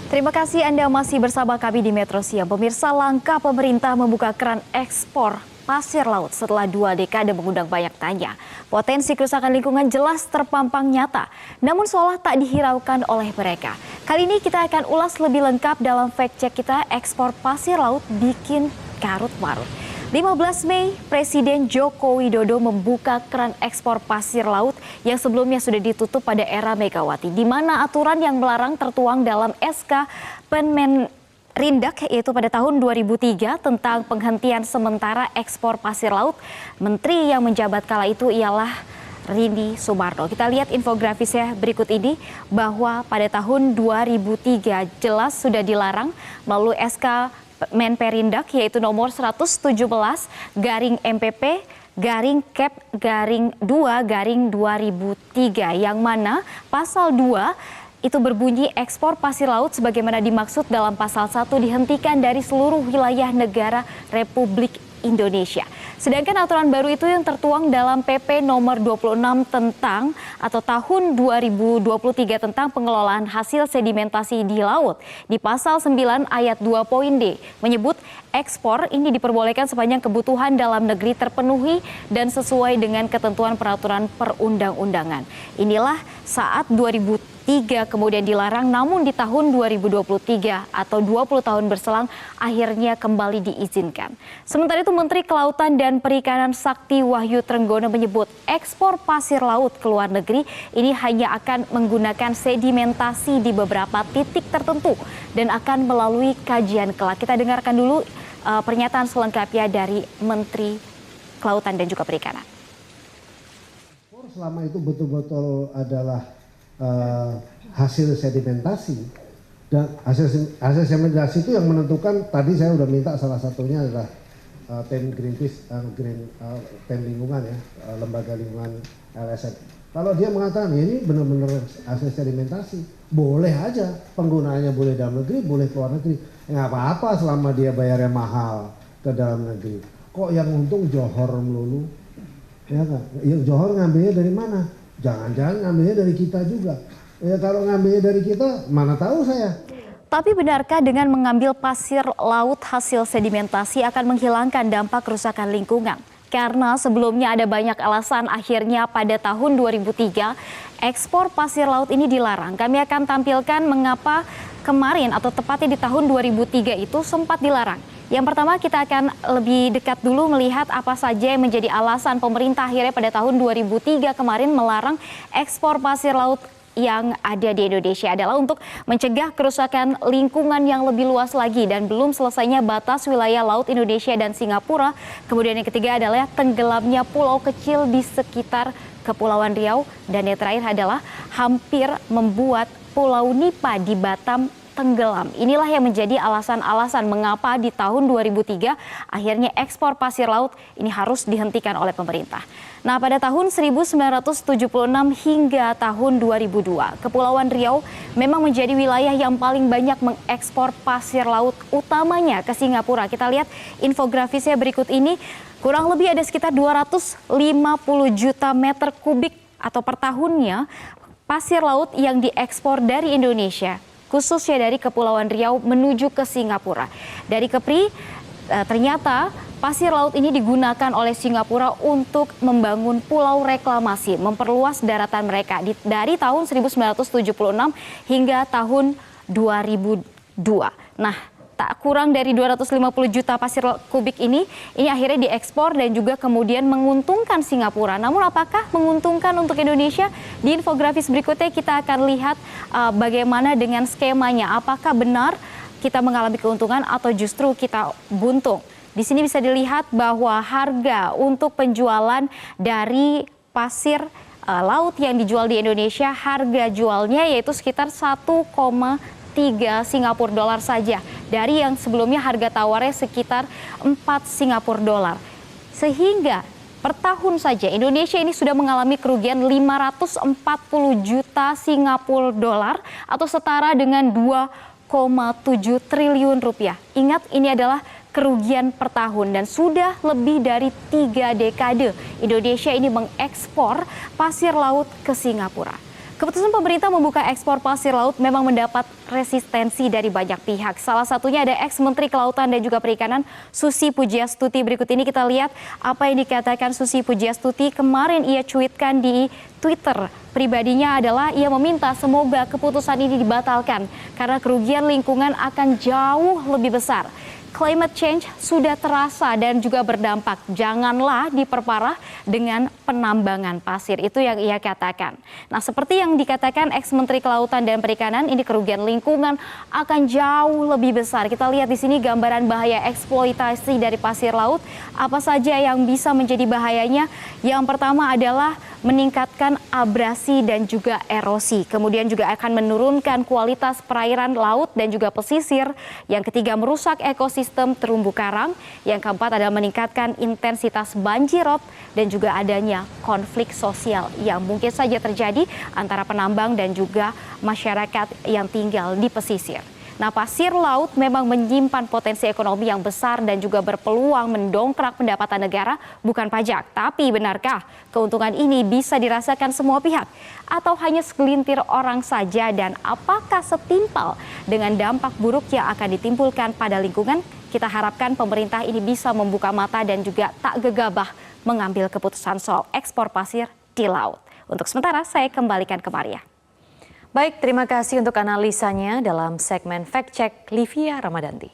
Terima kasih Anda masih bersama kami di Metro Siang. Pemirsa, langkah pemerintah membuka keran ekspor pasir laut setelah 2 dekade mengundang banyak tanya. Potensi kerusakan lingkungan jelas terpampang nyata, namun seolah tak dihiraukan oleh mereka. Kali ini kita akan ulas lebih lengkap dalam fact check kita, ekspor pasir laut bikin karut-marut. 15 Mei, Presiden Joko Widodo membuka keran ekspor pasir laut yang sebelumnya sudah ditutup pada era Megawati, di mana aturan yang melarang tertuang dalam SK Penmenrindak, yaitu pada tahun 2003 tentang penghentian sementara ekspor pasir laut. Menteri yang menjabat kala itu ialah Rini Sumarno. Kita lihat infografisnya berikut ini, bahwa pada tahun 2003 jelas sudah dilarang melalui SK Menperindak, yaitu nomor 117/MPP/Cap/2/2003, yang mana pasal 2 itu berbunyi ekspor pasir laut sebagaimana dimaksud dalam pasal 1 dihentikan dari seluruh wilayah negara Republik Indonesia. Sedangkan aturan baru itu yang tertuang dalam PP nomor 26 tentang atau tahun 2023 tentang pengelolaan hasil sedimentasi di laut. Di pasal 9 ayat 2 poin D menyebut ekspor ini diperbolehkan sepanjang kebutuhan dalam negeri terpenuhi dan sesuai dengan ketentuan peraturan perundang-undangan. Inilah saat 2003 kemudian dilarang, namun di tahun 2023 atau 20 tahun berselang akhirnya kembali diizinkan. Sementara itu Menteri Kelautan dan Perikanan Sakti Wahyu Trenggono menyebut ekspor pasir laut ke luar negeri ini hanya akan menggunakan sedimentasi di beberapa titik tertentu dan akan melalui kajian kelak. Kita dengarkan dulu pernyataan selengkapnya dari Menteri Kelautan dan juga Perikanan. Selama itu betul-betul adalah hasil sedimentasi, dan hasil sedimentasi itu yang menentukan. Tadi saya sudah minta salah satunya adalah tim Greenpeace, tim lingkungan ya, lembaga lingkungan LSM. Kalau dia mengatakan ya ini benar-benar hasil sedimentasi, boleh aja penggunaannya, boleh dalam negeri, boleh keluar negeri, nggak apa-apa selama dia bayarnya mahal ke dalam negeri. Kok yang untung Johor melulu? Ya kan? Ya, Johor ngambilnya dari mana? Jangan-jangan ngambilnya dari kita juga. Ya kalau ngambilnya dari kita, mana tahu saya. Tapi benarkah dengan mengambil pasir laut hasil sedimentasi akan menghilangkan dampak kerusakan lingkungan? Karena sebelumnya ada banyak alasan, akhirnya pada tahun 2003 ekspor pasir laut ini dilarang. Kami akan tampilkan mengapa kemarin atau tepatnya di tahun 2003 itu sempat dilarang. Yang pertama, kita akan lebih dekat dulu melihat apa saja yang menjadi alasan pemerintah akhirnya pada tahun 2003 kemarin melarang ekspor pasir laut yang ada di Indonesia, adalah untuk mencegah kerusakan lingkungan yang lebih luas lagi dan belum selesainya batas wilayah laut Indonesia dan Singapura. Kemudian yang ketiga adalah tenggelamnya pulau kecil di sekitar Kepulauan Riau, dan yang terakhir adalah hampir membuat Pulau Nipa di Batam tenggelam. Inilah yang menjadi alasan-alasan mengapa di tahun 2003 akhirnya ekspor pasir laut ini harus dihentikan oleh pemerintah. Nah, pada tahun 1976 hingga tahun 2002, Kepulauan Riau memang menjadi wilayah yang paling banyak mengekspor pasir laut, utamanya ke Singapura. Kita lihat infografisnya berikut ini, kurang lebih ada sekitar 250 juta meter kubik atau per tahunnya pasir laut yang diekspor dari Indonesia, khususnya dari Kepulauan Riau menuju ke Singapura. Dari Kepri, ternyata pasir laut ini digunakan oleh Singapura untuk membangun pulau reklamasi, memperluas daratan mereka dari tahun 1976 hingga tahun 2002. Nah, tak kurang dari 250 juta pasir kubik ini akhirnya diekspor dan juga kemudian menguntungkan Singapura. Namun apakah menguntungkan untuk Indonesia? Di infografis berikutnya kita akan lihat bagaimana dengan skemanya. Apakah benar kita mengalami keuntungan atau justru kita buntung? Di sini bisa dilihat bahwa harga untuk penjualan dari pasir laut yang dijual di Indonesia, harga jualnya yaitu sekitar 1,3 Singapura dolar saja, dari yang sebelumnya harga tawarnya sekitar 4 Singapura dolar. Sehingga per tahun saja Indonesia ini sudah mengalami kerugian 540 juta Singapura dolar atau setara dengan 2,7 triliun rupiah. Ingat, ini adalah kerugian per tahun dan sudah lebih dari 3 dekade Indonesia ini mengekspor pasir laut ke Singapura. Keputusan pemerintah membuka ekspor pasir laut memang mendapat resistensi dari banyak pihak. Salah satunya ada ex-Menteri Kelautan dan juga Perikanan Susi Pujiastuti. Berikut ini kita lihat apa yang dikatakan Susi Pujiastuti. Kemarin ia cuitkan di Twitter pribadinya adalah ia meminta semoga keputusan ini dibatalkan karena kerugian lingkungan akan jauh lebih besar. Climate change sudah terasa dan juga berdampak. Janganlah diperparah dengan penambangan pasir. Itu yang ia katakan. Nah, seperti yang dikatakan ex-Menteri Kelautan dan Perikanan, ini kerugian lingkungan akan jauh lebih besar. Kita lihat di sini gambaran bahaya eksploitasi dari pasir laut. Apa saja yang bisa menjadi bahayanya? Yang pertama adalah meningkatkan abrasi dan juga erosi. Kemudian juga akan menurunkan kualitas perairan laut dan juga pesisir. Yang ketiga, merusak ekosistem terumbu karang. Yang keempat adalah meningkatkan intensitas banjirop dan juga adanya konflik sosial yang mungkin saja terjadi antara penambang dan juga masyarakat yang tinggal di pesisir. Nah, pasir laut memang menyimpan potensi ekonomi yang besar dan juga berpeluang mendongkrak pendapatan negara, bukan pajak. Tapi benarkah keuntungan ini bisa dirasakan semua pihak? Atau hanya segelintir orang saja, dan apakah setimpal dengan dampak buruk yang akan ditimbulkan pada lingkungan? Kita harapkan pemerintah ini bisa membuka mata dan juga tak gegabah mengambil keputusan soal ekspor pasir di laut. Untuk sementara, saya kembalikan ke Maria. Baik, terima kasih untuk analisanya dalam segmen Fact Check Livia Ramadanti.